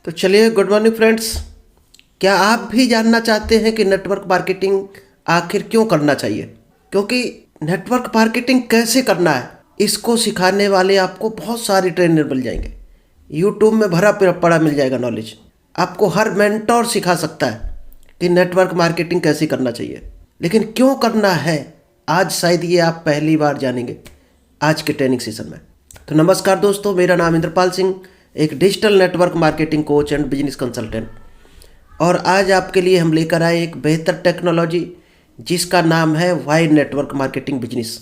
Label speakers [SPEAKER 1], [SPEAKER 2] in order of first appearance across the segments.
[SPEAKER 1] तो चलिए, good morning friends. क्या आप भी जानना चाहते हैं कि नेटवर्क मार्केटिंग आखिर क्यों करना चाहिए? क्योंकि नेटवर्क मार्केटिंग कैसे करना है, इसको सिखाने वाले आपको बहुत सारे ट्रेनर मिल जाएंगे। यूट्यूब में भरा पड़ा मिल जाएगा नॉलेज। आपको हर मेंटोर सिखा सकता है कि नेटवर्क मार्केटिंग कैसे करना चाहिए, लेकिन क्यों करना है आज शायद ये आप पहली बार जानेंगे आज के ट्रेनिंग सेशन में। तो नमस्कार दोस्तों, मेरा नाम इंद्रपाल सिंह, एक digital network marketing coach and business consultant. और आज आपके लिए हम लेकर आए एक बेहतर टेक्नोलॉजी जिसका नाम है वाई नेटवर्क मार्केटिंग बिजनेस।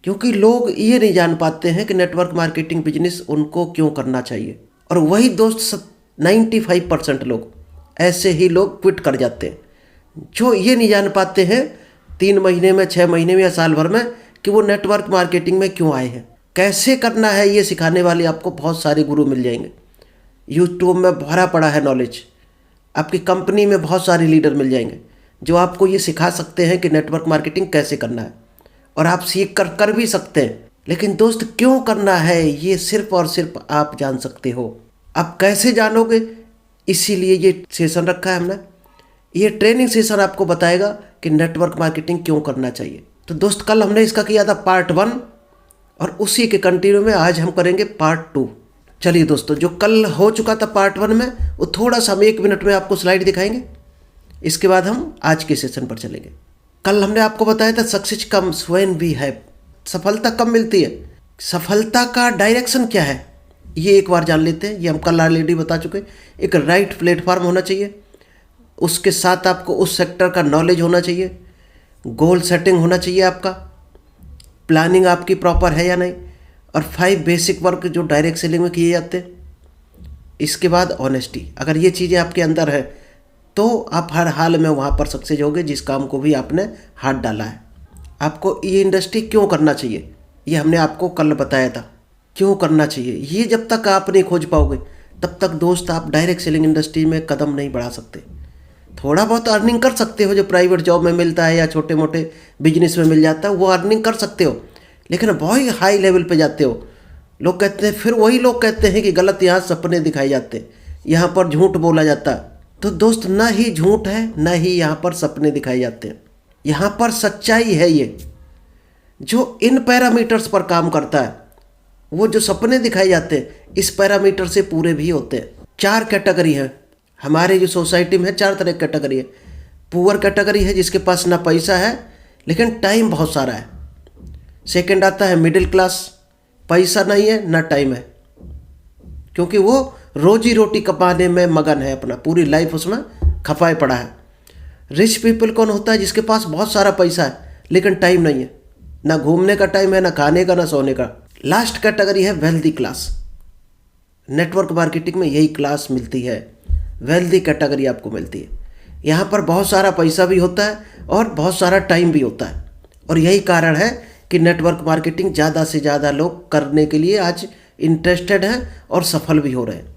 [SPEAKER 1] क्योंकि लोग ये नहीं जान पाते हैं कि नेटवर्क मार्केटिंग बिजनेस उनको क्यों करना चाहिए, और वही दोस्त 95% लोग ऐसे ही लोग क्विट कर जाते हैं जो ये नहीं जान पाते हैं 3 महीने में, 6 महीने में या साल भर में कि वो नेटवर्क मार्केटिंग में क्यों आए हैं। कैसे करना है ये सिखाने वाले आपको बहुत सारे गुरु मिल जाएंगे। यूट्यूब में भरा पड़ा है नॉलेज। आपकी कंपनी में बहुत सारे लीडर मिल जाएंगे जो आपको ये सिखा सकते हैं कि नेटवर्क मार्केटिंग कैसे करना है, और आप सीख कर भी सकते हैं। लेकिन दोस्त, क्यों करना है ये सिर्फ और सिर्फ आप जान सकते हो। आप कैसे जानोगे, इसीलिए ये सेशन रखा है हमने। ये ट्रेनिंग सेशन आपको बताएगा कि नेटवर्क मार्केटिंग क्यों करना चाहिए। तो दोस्त, कल हमने इसका किया था पार्ट 1, और उसी के कंटिन्यू में आज हम करेंगे पार्ट 2। चलिए दोस्तों, जो कल हो चुका था पार्ट 1 में, वो थोड़ा सा हम 1 मिनट में आपको स्लाइड दिखाएंगे। इसके बाद हम आज के सेशन पर चलेंगे। कल हमने आपको बताया था success comes when we have. सफलता कब मिलती है, सफलता का डायरेक्शन क्या है, ये एक बार जान लेते हैं। ये हम कल ऑलरेडी बता चुके। एक राइट प्लेटफॉर्म होना चाहिए, उसके साथ आपको उस सेक्टर का नॉलेज होना चाहिए, गोल सेटिंग होना चाहिए, आपका प्लानिंग आपकी प्रॉपर है या नहीं, और 5 बेसिक वर्क जो डायरेक्ट सेलिंग में किए जाते हैं। इसके बाद ऑनेस्टी। अगर ये चीज़ें आपके अंदर है तो आप हर हाल में वहाँ पर सक्सेस होगे जिस काम को भी आपने हाथ डाला है। आपको ये इंडस्ट्री क्यों करना चाहिए, ये हमने आपको कल बताया था। क्यों करना चाहिए, ये जब तक आप नहीं खोज पाओगे तब तक दोस्त आप डायरेक्ट सेलिंग इंडस्ट्री में कदम नहीं बढ़ा सकते। थोड़ा बहुत अर्निंग कर सकते हो जो प्राइवेट जॉब में मिलता है या छोटे मोटे बिजनेस में मिल जाता है, वो अर्निंग कर सकते हो। लेकिन बहुत हाई लेवल पे जाते हो, लोग कहते हैं, फिर वही लोग कहते हैं कि गलत यहाँ सपने दिखाए जाते हैं, यहाँ पर झूठ बोला जाता है। तो दोस्त, ना ही झूठ है ना ही यहाँ पर सपने दिखाए जाते हैं। यहाँ पर सच्चाई है। ये जो इन पैरामीटर्स पर काम करता है, वो जो सपने दिखाए जाते हैं इस पैरामीटर से पूरे भी होते हैं। 4 कैटेगरी है हमारे जो सोसाइटी में है। 4 तरह की कैटेगरी है। पुअर कैटेगरी है जिसके पास ना पैसा है लेकिन टाइम बहुत सारा है। सेकंड आता है मिडिल क्लास, पैसा नहीं है ना टाइम है, क्योंकि वो रोजी रोटी कमाने में मगन है, अपना पूरी लाइफ उसमें खपाए पड़ा है। रिच पीपल कौन होता है, जिसके पास बहुत सारा पैसा है लेकिन टाइम नहीं है, ना घूमने का टाइम है, ना खाने का, ना सोने का। लास्ट कैटेगरी है वेल्दी क्लास। नेटवर्क मार्केटिंग में यही क्लास मिलती है, वेल्दी कैटेगरी आपको मिलती है। यहाँ पर बहुत सारा पैसा भी होता है और बहुत सारा टाइम भी होता है, और यही कारण है कि नेटवर्क मार्केटिंग ज़्यादा से ज़्यादा लोग करने के लिए आज इंटरेस्टेड हैं और सफल भी हो रहे हैं।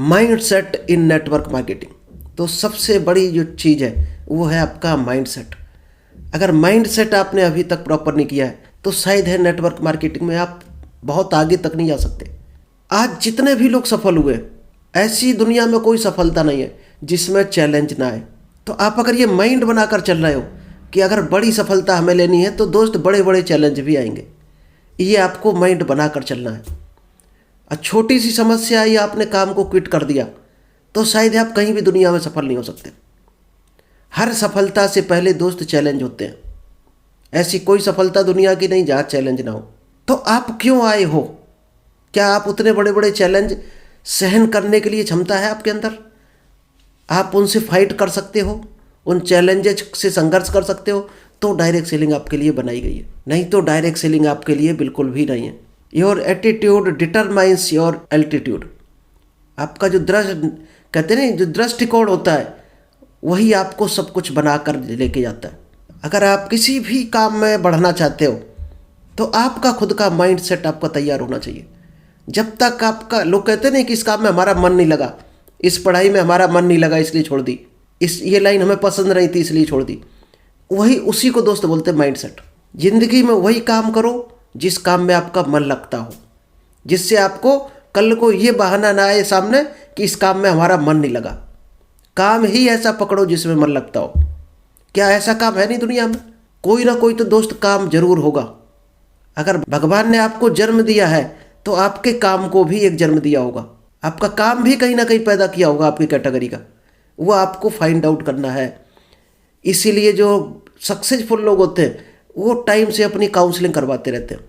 [SPEAKER 1] माइंड सेट इन नेटवर्क मार्केटिंग। तो सबसे बड़ी जो चीज़ है वो है आपका माइंड सेट। अगर माइंड सेट आपने अभी तक प्रॉपर नहीं किया है तो शायद है नेटवर्क मार्केटिंग में आप बहुत आगे तक नहीं जा सकते। आज जितने भी लोग सफल हुए, ऐसी दुनिया में कोई सफलता नहीं है जिसमें चैलेंज ना आए। तो आप अगर ये माइंड बनाकर चल रहे हो कि अगर बड़ी सफलता हमें लेनी है तो दोस्त बड़े बड़े चैलेंज भी आएंगे, ये आपको माइंड बनाकर चलना है। और छोटी सी समस्या या आपने काम को क्विट कर दिया तो शायद आप कहीं भी दुनिया में सफल नहीं हो सकते। हर सफलता से पहले दोस्त चैलेंज होते हैं। ऐसी कोई सफलता दुनिया की नहीं जहाँ चैलेंज ना हो। तो आप क्यों आए हो? क्या आप उतने बड़े बड़े चैलेंज सहन करने के लिए क्षमता है आपके अंदर? आप उनसे फाइट कर सकते हो, उन चैलेंजेस से संघर्ष कर सकते हो? तो डायरेक्ट सेलिंग आपके लिए बनाई गई है। नहीं तो डायरेक्ट सेलिंग आपके लिए बिल्कुल भी नहीं है। Your attitude determines your altitude. आपका जो कहते हैं जो दृष्टिकोण होता है वही आपको सब कुछ बनाकर लेके जाता है। अगर आप किसी भी काम में बढ़ना चाहते हो तो आपका खुद का माइंड सेट आपका तैयार होना चाहिए। जब तक आपका, लोग कहते नहीं कि इस काम में हमारा मन नहीं लगा, इस पढ़ाई में हमारा मन नहीं लगा इसलिए छोड़ दी, ये लाइन हमें पसंद नहीं थी इसलिए छोड़ दी, वही उसी को दोस्त बोलते हैं माइंड सेट। जिंदगी में वही काम करो जिस काम में आपका मन लगता हो, जिससे आपको कल को ये बहाना ना आए सामने कि इस काम में हमारा मन नहीं लगा। काम ही ऐसा पकड़ो जिसमें मन लगता हो। क्या ऐसा काम है नहीं दुनिया में? कोई ना कोई तो दोस्त काम जरूर होगा। अगर भगवान ने आपको जन्म दिया है तो आपके काम को भी एक जन्म दिया होगा। आपका काम भी कहीं ना कहीं पैदा किया होगा आपकी कैटेगरी का, वो आपको फाइंड आउट करना है। इसीलिए जो सक्सेसफुल लोग होते हैं वो टाइम से अपनी काउंसलिंग करवाते रहते हैं।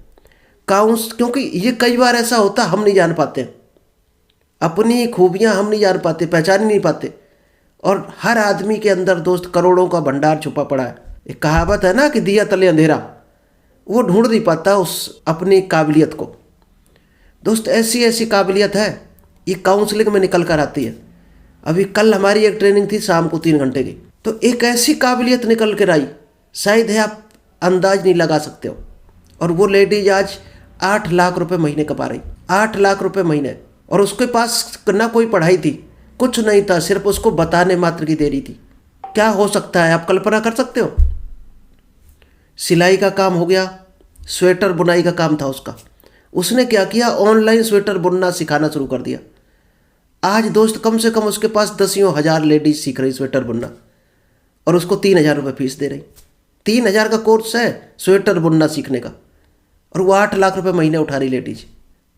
[SPEAKER 1] क्योंकि ये कई बार ऐसा होता हम नहीं जान पाते, अपनी खूबियां हम नहीं जान पाते, पहचान ही नहीं पाते। और हर आदमी के अंदर दोस्त करोड़ों का भंडार छुपा पड़ा है। एक कहावत है ना कि दिया तले अंधेरा, वो ढूंढ नहीं पाता उस अपनी काबिलियत को। दोस्त ऐसी ऐसी काबिलियत है ये काउंसलिंग में निकल कर आती है। अभी कल हमारी एक ट्रेनिंग थी शाम को 3 घंटे की, तो एक ऐसी काबिलियत निकल कर आई, शायद है आप अंदाज नहीं लगा सकते हो। और वो लेडीज आज 8 लाख रुपए महीने कमा रही, 8 लाख रुपए महीने। और उसके पास ना कोई पढ़ाई थी, कुछ नहीं था, सिर्फ उसको बताने मात्र की देरी थी। क्या हो सकता है आप कल्पना कर सकते हो? सिलाई का काम हो गया, स्वेटर बुनाई का काम था उसका, उसने क्या किया, ऑनलाइन स्वेटर बुनना सिखाना शुरू कर दिया। आज दोस्त कम से कम उसके पास 10,000 लेडीज सीख रही स्वेटर बुनना, और उसको 3,000 रुपये फीस दे रही। 3,000 का कोर्स है स्वेटर बुनना सीखने का, और वो 8 लाख रुपए महीने उठा रही लेडीज।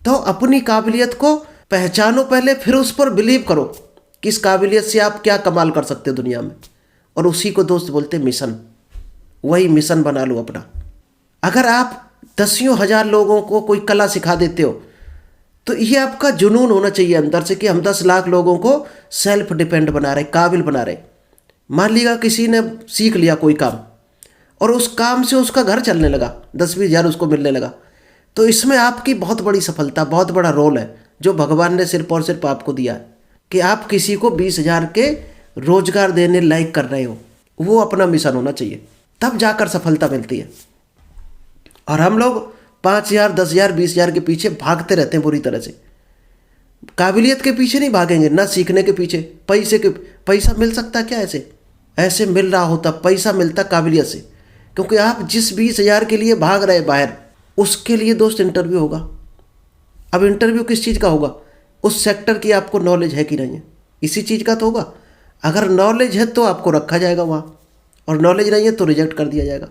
[SPEAKER 1] तो अपनी काबिलियत को पहचानो पहले, फिर उस पर बिलीव करो कि इस काबिलियत से आप क्या कमाल कर सकते हो दुनिया में। और उसी को दोस्त बोलते मिशन। वही मिशन बना लो अपना। अगर आप 10,000 लोगों को कोई कला सिखा देते हो तो ये आपका जुनून होना चाहिए अंदर से कि हम 10 लाख लोगों को सेल्फ डिपेंड बना रहे, काबिल बना रहे। मान लीजिए किसी ने सीख लिया कोई काम और उस काम से उसका घर चलने लगा, 10-20 हज़ार उसको मिलने लगा, तो इसमें आपकी बहुत बड़ी सफलता, बहुत बड़ा रोल है जो भगवान ने सिर्फ और सिर्फ आपको दिया है कि आप किसी को 20,000 के रोजगार देने लायक कर रहे हो। वो अपना मिशन होना चाहिए, तब जाकर सफलता मिलती है। और हम लोग 5,000, 10,000, 20,000 के पीछे भागते रहते हैं बुरी तरह से। काबिलियत के पीछे नहीं भागेंगे, ना सीखने के पीछे। पैसा मिल सकता क्या? ऐसे मिल रहा होता पैसा, मिलता काबिलियत से। क्योंकि आप जिस 20,000 के लिए भाग रहे बाहर, उसके लिए दोस्त इंटरव्यू होगा। अब इंटरव्यू किस चीज़ का होगा? उस सेक्टर की आपको नॉलेज है कि नहीं है, इसी चीज़ का तो होगा। अगर नॉलेज है तो आपको रखा जाएगा वहाँ, और नॉलेज नहीं है तो रिजेक्ट कर दिया जाएगा।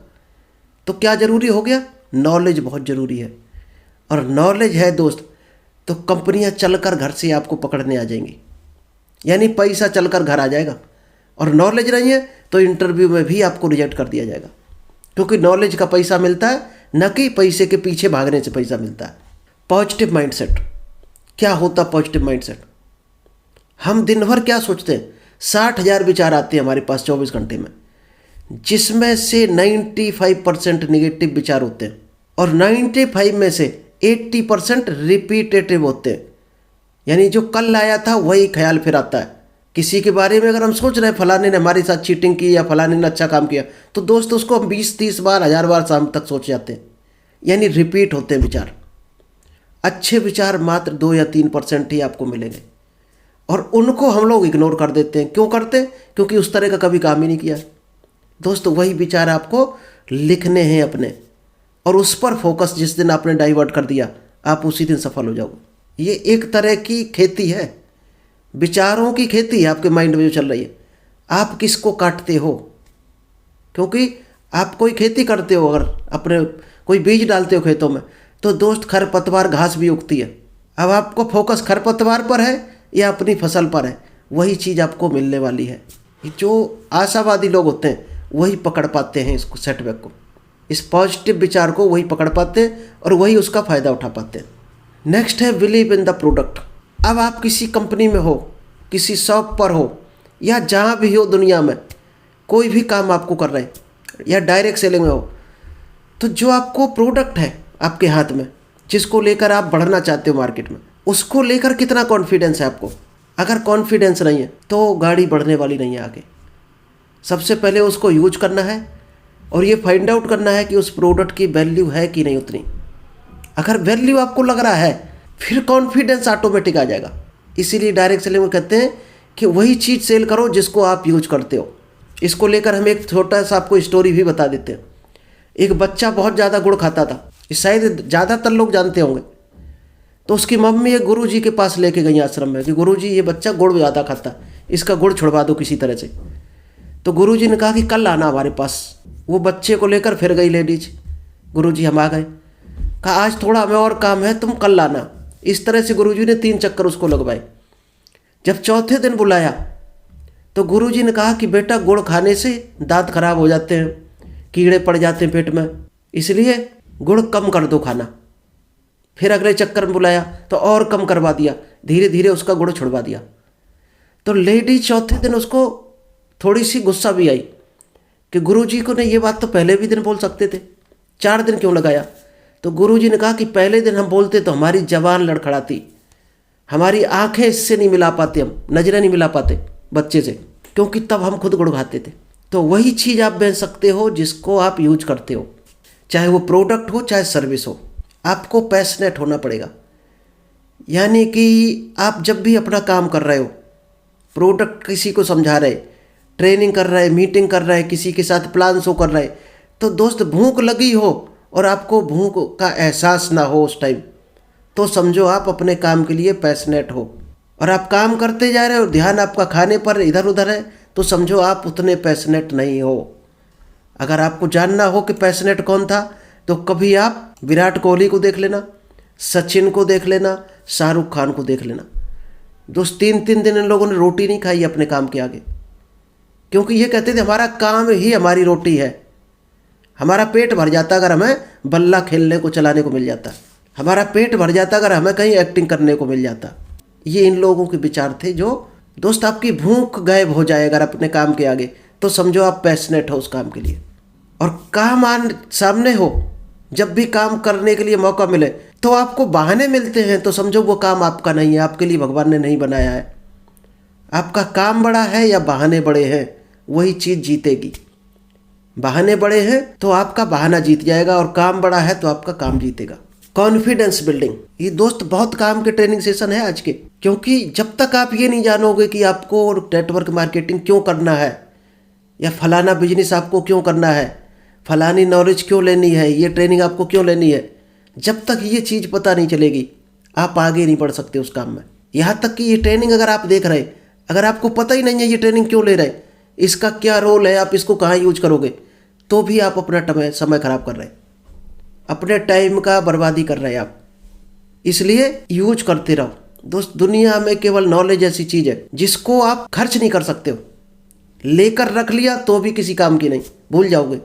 [SPEAKER 1] तो क्या ज़रूरी हो गया? नॉलेज बहुत ज़रूरी है। और नॉलेज है दोस्त तो कंपनियां चलकर घर से आपको पकड़ने आ जाएंगी, यानी पैसा चलकर घर आ जाएगा। और नॉलेज नहीं है तो इंटरव्यू में भी आपको रिजेक्ट कर दिया जाएगा, क्योंकि नॉलेज का पैसा मिलता है, न कि पैसे के पीछे भागने से पैसा मिलता है। Positive mindset. क्या होता पॉजिटिव माइंडसेट? हम दिन भर क्या सोचते हैं? 60,000 विचार आते हैं हमारे पास 24 घंटे में, जिसमें से 95% निगेटिव विचार होते हैं, और 95 में से 80% रिपीटेटिव होते हैं। यानी जो कल आया था वही ख्याल फिर आता है। किसी के बारे में अगर हम सोच रहे हैं फलाने ने हमारे साथ चीटिंग की या फलाने ने अच्छा काम किया, तो दोस्त उसको हम 20-30 बार, 1000 बार शाम तक सोच जाते हैं। यानी रिपीट होते हैं विचार। अच्छे विचार मात्र 2 या 3% ही आपको मिलेंगे, और उनको हम लोग इग्नोर कर देते हैं। क्यों करते हैं? क्योंकि उस तरह का कभी काम ही नहीं किया। दोस्तों वही विचार आपको लिखने हैं अपने, और उस पर फोकस जिस दिन आपने डाइवर्ट कर दिया, आप उसी दिन सफल हो जाओगे। ये एक तरह की खेती है, विचारों की खेती है आपके माइंड में जो चल रही है। आप किसको काटते हो? क्योंकि आप कोई खेती करते हो, अगर अपने कोई बीज डालते हो खेतों में, तो दोस्त खरपतवार, घास भी उगती है। अब आपको फोकस खरपतवार पर है या अपनी फसल पर है, वही चीज़ आपको मिलने वाली है। जो आशावादी लोग होते हैं वही पकड़ पाते हैं इसको, सेटबैक को, इस पॉजिटिव विचार को वही पकड़ पाते हैं और वही उसका फ़ायदा उठा पाते हैं। नेक्स्ट है बिलीव इन द प्रोडक्ट। अब आप किसी कंपनी में हो, किसी शॉप पर हो, या जहाँ भी हो दुनिया में, कोई भी काम आपको कर रहे हैं, या डायरेक्ट सेलिंग में हो, तो जो आपको प्रोडक्ट है आपके हाथ में, जिसको लेकर आप बढ़ना चाहते हो मार्केट में, उसको लेकर कितना कॉन्फिडेंस है आपको? अगर कॉन्फिडेंस नहीं है तो गाड़ी बढ़ने वाली नहीं है आगे। सबसे पहले उसको यूज करना है और ये फाइंड आउट करना है कि उस प्रोडक्ट की वैल्यू है कि नहीं उतनी। अगर वैल्यू आपको लग रहा है, फिर कॉन्फिडेंस ऑटोमेटिक आ जाएगा। इसीलिए डायरेक्ट सेलिंग में कहते हैं कि वही चीज़ सेल करो जिसको आप यूज करते हो। इसको लेकर हम एक छोटा सा आपको स्टोरी भी बता देते हैं। एक बच्चा बहुत ज़्यादा गुड़ खाता था, शायद ज़्यादातर लोग जानते होंगे। तो उसकी मम्मी एक गुरुजी के पास लेके गई आश्रम में कि गुरुजी ये बच्चा गुड़ ज़्यादा खाता, इसका गुड़ छुड़वा दो किसी तरह से। तो गुरुजी ने कहा कि कल आना हमारे पास। वो बच्चे को लेकर फिर गई लेडीज। गुरुजी हम आ गए। कहा आज थोड़ा हमें और काम है, तुम कल आना। इस तरह से गुरुजी ने 3 चक्कर उसको लगवाए। जब चौथे दिन बुलाया तो गुरुजी ने कहा कि बेटा गुड़ खाने से दांत खराब हो जाते हैं, कीड़े पड़ जाते हैं पेट में, इसलिए गुड़ कम कर दो खाना। फिर अगले चक्कर में बुलाया तो और कम करवा दिया, धीरे धीरे उसका गुड़ छुड़वा दिया। तो लेडी चौथे दिन उसको थोड़ी सी गुस्सा भी आई कि गुरुजी को ने ये बात तो पहले भी दिन बोल सकते थे, 4 दिन क्यों लगाया। तो गुरुजी ने कहा कि पहले दिन हम बोलते तो हमारी जबान लड़खड़ाती, हमारी आंखें इससे नहीं मिला पाते, हम नजरें नहीं मिला पाते बच्चे से, क्योंकि तब हम खुद गुड़ खाते थे। तो वही चीज़ आप बेच सकते हो जिसको आप यूज करते हो, चाहे वो प्रोडक्ट हो चाहे सर्विस हो। आपको पैशनेट होना पड़ेगा। यानी कि आप जब भी अपना काम कर रहे हो, प्रोडक्ट किसी को समझा रहे, ट्रेनिंग कर रहे, मीटिंग कर रहे, किसी के साथ प्लान शो कर रहे, तो दोस्त भूख लगी हो और आपको भूख का एहसास ना हो उस टाइम, तो समझो आप अपने काम के लिए पैशनेट हो। और आप काम करते जा रहे हो, ध्यान आपका खाने पर इधर उधर है, तो समझो आप उतने पैशनेट नहीं हो। अगर आपको जानना हो कि पैशनेट कौन था, तो कभी आप विराट कोहली को देख लेना, सचिन को देख लेना, शाहरुख खान को देख लेना। दोस्त 3-3 दिन इन लोगों ने रोटी नहीं खाई अपने काम के आगे, क्योंकि ये कहते थे हमारा काम ही हमारी रोटी है। हमारा पेट भर जाता अगर हमें बल्ला खेलने को चलाने को मिल जाता, हमारा पेट भर जाता अगर हमें कहीं एक्टिंग करने को मिल जाता। ये इन लोगों के विचार थे। जो दोस्त आपकी भूख गायब हो जाए अगर अपने काम के आगे, तो समझो आप पैशनेट हो उस काम के लिए। और काम सामने हो, जब भी काम करने के लिए मौका मिले तो आपको बहाने मिलते हैं, तो समझो वो काम आपका नहीं है, आपके लिए भगवान ने नहीं बनाया है। आपका काम बड़ा है या बहाने बड़े हैं, वही चीज़ जीतेगी। बहाने बड़े हैं तो आपका बहाना जीत जाएगा, और काम बड़ा है तो आपका काम जीतेगा। कॉन्फिडेंस बिल्डिंग, ये दोस्त बहुत काम के ट्रेनिंग सेशन है आज के, क्योंकि जब तक आप ये नहीं जानोगे कि आपको नेटवर्क मार्केटिंग क्यों करना है, या फलाना बिजनेस आपको क्यों करना है, फलानी नॉलेज क्यों लेनी है, ये ट्रेनिंग आपको क्यों लेनी है, जब तक ये चीज़ पता नहीं चलेगी आप आगे नहीं बढ़ सकते उस काम में। यहाँ तक कि ये ट्रेनिंग अगर आप देख रहे, अगर आपको पता ही नहीं है ये ट्रेनिंग क्यों ले रहे, इसका क्या रोल है, आप इसको कहाँ यूज करोगे, तो भी आप अपना समय खराब कर रहे हैं, अपने टाइम का बर्बादी कर रहे हैं आप। इसलिए यूज करते रहो दोस्त। दुनिया में केवल नॉलेज ऐसी चीज़ है जिसको आप खर्च नहीं कर सकते हो। लेकर रख लिया तो भी किसी काम की नहीं, भूल जाओगे।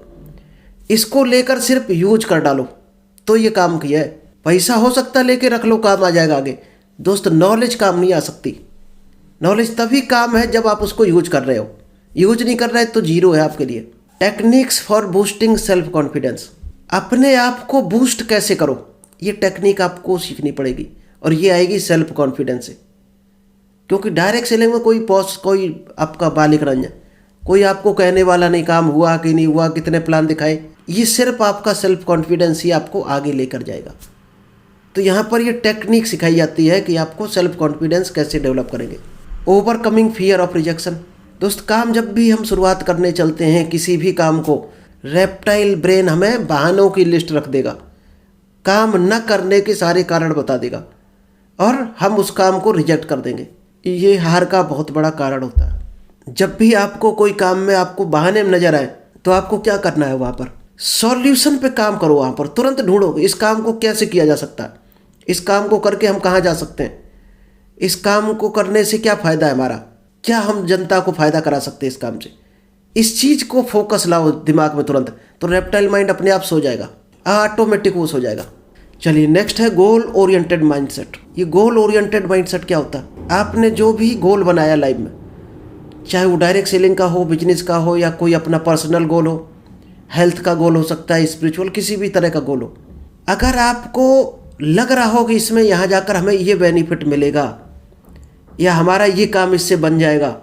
[SPEAKER 1] इसको लेकर सिर्फ यूज कर डालो तो ये काम किया है। पैसा हो सकता है लेके रख लो, काम आ जाएगा आगे। दोस्त नॉलेज काम नहीं आ सकती। नॉलेज तभी काम है जब आप उसको यूज कर रहे हो, यूज नहीं कर रहे तो जीरो है आपके लिए। Techniques for boosting self confidence, अपने आप को बूस्ट कैसे करो, ये टेक्निक आपको सीखनी पड़ेगी, और ये आएगी सेल्फ कॉन्फिडेंस से। क्योंकि डायरेक्ट सेलिंग में कोई आपका मालिक नहीं है, कोई आपको कहने वाला नहीं काम हुआ कि नहीं हुआ, कितने प्लान दिखाए। ये सिर्फ आपका सेल्फ कॉन्फिडेंस ही आपको आगे लेकर जाएगा। तो यहाँ पर ये टेक्निक सिखाई जाती है कि आपको सेल्फ कॉन्फिडेंस कैसे डेवलप करेंगे। ओवरकमिंग फियर ऑफ रिजेक्शन, दोस्त काम जब भी हम शुरुआत करने चलते हैं किसी भी काम को, रेप्टाइल ब्रेन हमें बहानों की लिस्ट रख देगा, काम न करने के सारे कारण बता देगा, और हम उस काम को रिजेक्ट कर देंगे। ये हार का बहुत बड़ा कारण होता है। जब भी आपको कोई काम में आपको बहाने में नजर आए, तो आपको क्या करना है, वहाँ पर सॉल्यूशन पे काम करो। वहाँ पर तुरंत ढूंढो इस काम को कैसे किया जा सकता है, इस काम को करके हम कहाँ जा सकते हैं, इस काम को करने से क्या फ़ायदा है हमारा, क्या हम जनता को फ़ायदा करा सकते हैं इस काम से। इस चीज़ को फोकस लाओ दिमाग में तुरंत, तो रेप्टाइल माइंड अपने आप सो जाएगा, ऑटोमेटिक वो सो जाएगा। चलिए नेक्स्ट है गोल ओरिएंटेड माइंडसेट। ये गोल ओरिएंटेड माइंडसेट क्या होता है? आपने जो भी गोल बनाया लाइफ में, चाहे वो डायरेक्ट सेलिंग का हो, बिजनेस का हो, या कोई अपना पर्सनल गोल हो, हेल्थ का गोल हो सकता है, स्पिरिचुअल, किसी भी तरह का गोल हो, अगर आपको लग रहा हो कि इसमें यहाँ जाकर हमें ये बेनिफिट मिलेगा, या हमारा ये काम इससे बन जाएगा,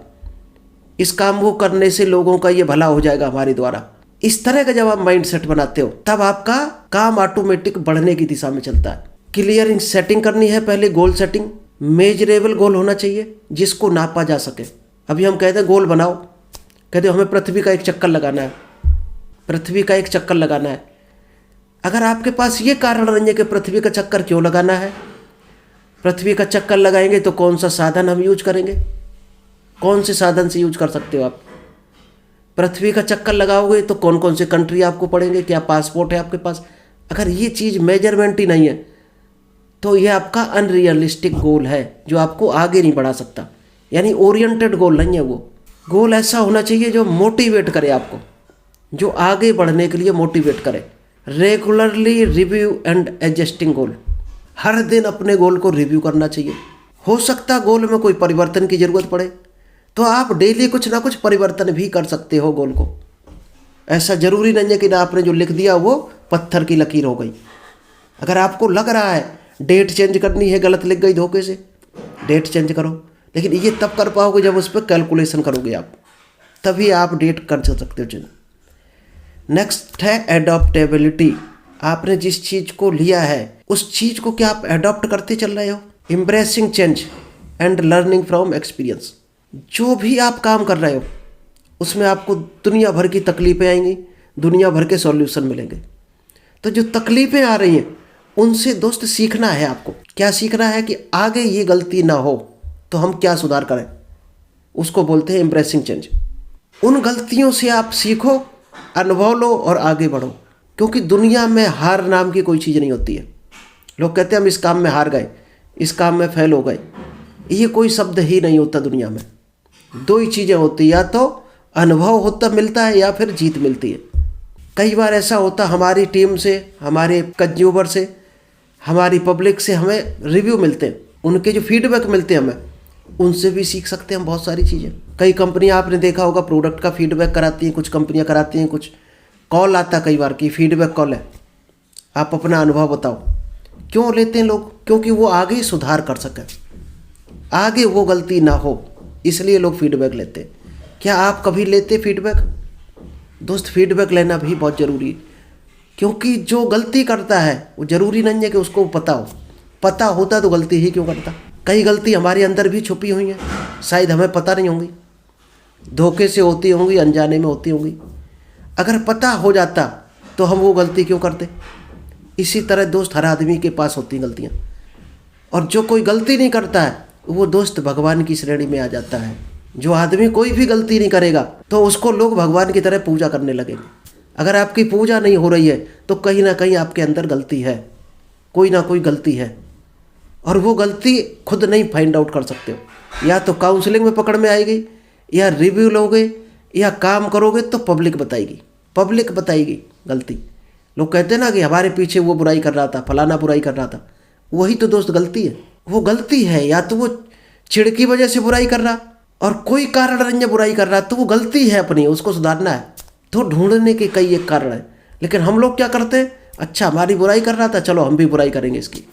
[SPEAKER 1] इस काम को करने से लोगों का ये भला हो जाएगा हमारे द्वारा, इस तरह का जब आप माइंड सेट बनाते हो, तब आपका काम ऑटोमेटिक बढ़ने की दिशा में चलता है। क्लियर इन सेटिंग करनी है पहले, गोल सेटिंग। मेजरेबल गोल होना चाहिए जिसको नापा जा सके। अभी हम कहते हैं गोल बनाओ, कहते हो हमें पृथ्वी का एक चक्कर लगाना है, पृथ्वी का एक चक्कर लगाना है। अगर आपके पास ये कारण नहीं है कि पृथ्वी का चक्कर क्यों लगाना है, पृथ्वी का चक्कर लगाएंगे तो कौन सा साधन हम यूज करेंगे? कौन से साधन से यूज कर सकते हो आप? पृथ्वी का चक्कर लगाओगे तो कौन कौन से कंट्री आपको पड़ेंगे? क्या पासपोर्ट है आपके पास? अगर ये चीज़ मेजरमेंट ही नहीं है तो ये आपका अनरियलिस्टिक गोल है जो आपको आगे नहीं बढ़ा सकता। यानी ओरिएंटेड गोल नहीं है वो। गोल ऐसा होना चाहिए जो मोटिवेट करे आपको, जो आगे बढ़ने के लिए मोटिवेट करे। रेगुलरली रिव्यू एंड एडजस्टिंग गोल। हर दिन अपने गोल को रिव्यू करना चाहिए। हो सकता गोल में कोई परिवर्तन की ज़रूरत पड़े तो आप डेली कुछ ना कुछ परिवर्तन भी कर सकते हो गोल को। ऐसा ज़रूरी नहीं है कि ना आपने जो लिख दिया वो पत्थर की लकीर हो गई। अगर आपको लग रहा है डेट चेंज करनी है, गलत लिख गई धोखे से, डेट चेंज करो। लेकिन ये तब कर पाओगे जब उस पर कैलकुलेशन करोगे आप, तभी आप डेट कर सकते हो चेंज। नेक्स्ट है एडॉप्टेबिलिटी। आपने जिस चीज़ को लिया है उस चीज़ को क्या आप एडॉप्ट करते चल रहे हो? Embracing change and learning from experience. जो भी आप काम कर रहे हो उसमें आपको दुनिया भर की तकलीफ़ें आएंगी, दुनिया भर के सॉल्यूशन मिलेंगे। तो जो तकलीफ़ें आ रही हैं उनसे दोस्त सीखना है आपको। क्या सीखना है? कि आगे ये गलती ना हो तो हम क्या सुधार करें, उसको बोलते हैं एम्ब्रेसिंग चेंज। उन गलतियों से आप सीखो, अनुभव लो और आगे बढ़ो। क्योंकि दुनिया में हार नाम की कोई चीज़ नहीं होती है। लोग कहते हैं हम इस काम में हार गए, इस काम में फेल हो गए। ये कोई शब्द ही नहीं होता दुनिया में। दो ही चीज़ें होती हैं, या तो अनुभव होता मिलता है या फिर जीत मिलती है। कई बार ऐसा होता हमारी टीम से, हमारे कंज्यूमर से, हमारी पब्लिक से हमें रिव्यू मिलते हैं, उनके जो फीडबैक मिलते हैं हमें, उनसे भी सीख सकते हैं हम बहुत सारी चीज़ें। कई कंपनियां आपने देखा होगा प्रोडक्ट का फीडबैक कराती हैं, कुछ कंपनियां कराती हैं, कुछ कॉल आता कई बार की फीडबैक कॉल है, आप अपना अनुभव बताओ। क्यों लेते हैं लोग? क्योंकि वो आगे सुधार कर सकें, आगे वो गलती ना हो, इसलिए लोग फीडबैक लेते हैं। क्या आप कभी लेते फीडबैक? दोस्त फीडबैक लेना भी बहुत ज़रूरी है। क्योंकि जो गलती करता है वो ज़रूरी नहीं है कि उसको पता हो, पता होता तो गलती ही क्यों करता। कई गलती हमारे अंदर भी छुपी हुई हैं, शायद हमें पता नहीं होंगी, धोखे से होती होंगी, अनजाने में होती होंगी। अगर पता हो जाता तो हम वो गलती क्यों करते? इसी तरह दोस्त हर आदमी के पास होती हैं गलतियाँ, और जो कोई गलती नहीं करता है वो दोस्त भगवान की श्रेणी में आ जाता है। जो आदमी कोई भी गलती नहीं करेगा तो उसको लोग भगवान की तरह पूजा करने लगेंगे। अगर आपकी पूजा नहीं हो रही है तो कहीं ना कहीं आपके अंदर गलती है, कोई ना कोई गलती है, और वो गलती खुद नहीं फाइंड आउट कर सकते हो। या तो काउंसलिंग में पकड़ में आएगी, या रिव्यू लोगे, या काम करोगे तो पब्लिक बताएगी, पब्लिक बताएगी गलती। लोग कहते हैं ना कि हमारे पीछे वो बुराई कर रहा था, फलाना बुराई कर रहा था, वही तो दोस्त गलती है। वो गलती है, या तो वो चिढ़ की वजह से बुराई कर रहा और कोई कारण नहीं है बुराई कर रहा, तो वो गलती है अपनी, उसको सुधारना है। तो ढूंढने के कई एक कारण है। लेकिन हम लोग क्या करते हैं, अच्छा हमारी बुराई कर रहा था, चलो हम भी बुराई करेंगे इसकी,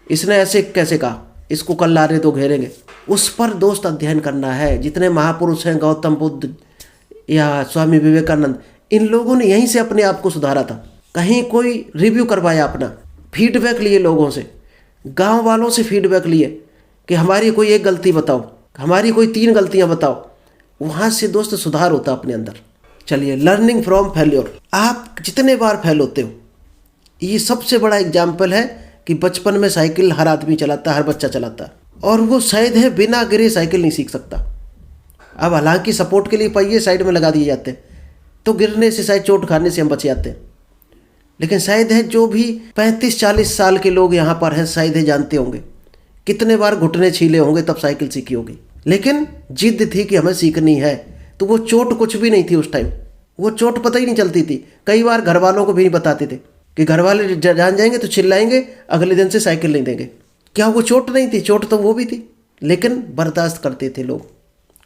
[SPEAKER 1] इसने ऐसे कैसे कहा, इसको कल ला रहे तो घेरेंगे। उस पर दोस्त अध्ययन करना है। जितने महापुरुष हैं, गौतम बुद्ध या स्वामी विवेकानंद, इन लोगों ने यहीं से अपने आप को सुधारा था। कहीं कोई रिव्यू करवाया, अपना फीडबैक लिए लोगों से, गांव वालों से फीडबैक लिए कि हमारी कोई एक गलती बताओ, हमारी कोई 3 गलतियां बताओ। वहाँ से दोस्त सुधार होता अपने अंदर। चलिए, लर्निंग फ्रॉम फेल्योर। आप जितने बार फेल होते हो, ये सबसे बड़ा एग्जाम्पल है कि बचपन में साइकिल हर आदमी चलाता है, हर बच्चा चलाता है, और वो शायद है बिना गिरे साइकिल नहीं सीख सकता। अब हालांकि सपोर्ट के लिए पहिए साइड में लगा दिए जाते हैं तो गिरने से, शायद चोट खाने से हम बच जाते हैं। लेकिन शायद है जो भी 35-40 साल के लोग यहाँ पर हैं, शायद है जानते होंगे कितने बार घुटने छीले होंगे तब साइकिल सीखी होगी। लेकिन जिद थी कि हमें सीखनी है, तो वो चोट कुछ भी नहीं थी उस टाइम, वो चोट पता ही नहीं चलती थी। कई बार घर वालों को भी नहीं बताते थे कि घर वाले जान जाएंगे तो चिल्लाएंगे, अगले दिन से साइकिल नहीं देंगे। क्या वो चोट नहीं थी? चोट तो वो भी थी, लेकिन बर्दाश्त करते थे लोग।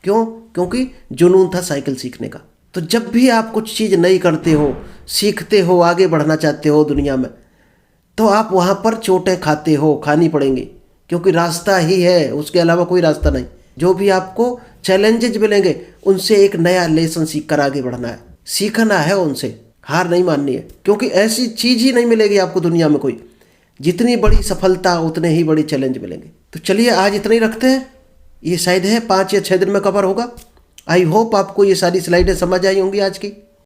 [SPEAKER 1] क्यों? क्योंकि जुनून था साइकिल सीखने का। तो जब भी आप कुछ चीज़ नई करते हो, सीखते हो, आगे बढ़ना चाहते हो दुनिया में, तो आप वहाँ पर चोटें खाते हो, खानी पड़ेंगी, क्योंकि रास्ता ही है, उसके अलावा कोई रास्ता नहीं। जो भी आपको चैलेंजेज मिलेंगे उनसे एक नया लेसन सीख कर आगे बढ़ना है, सीखना है उनसे, हार नहीं माननी है। क्योंकि ऐसी चीज़ ही नहीं मिलेगी आपको दुनिया में कोई, जितनी बड़ी सफलता उतने ही बड़ी चैलेंज मिलेंगे। तो चलिए आज इतना ही रखते हैं, ये शायद है 5 या 6 दिन में कवर होगा। आई होप आपको ये सारी स्लाइडें समझ आई होंगी आज की।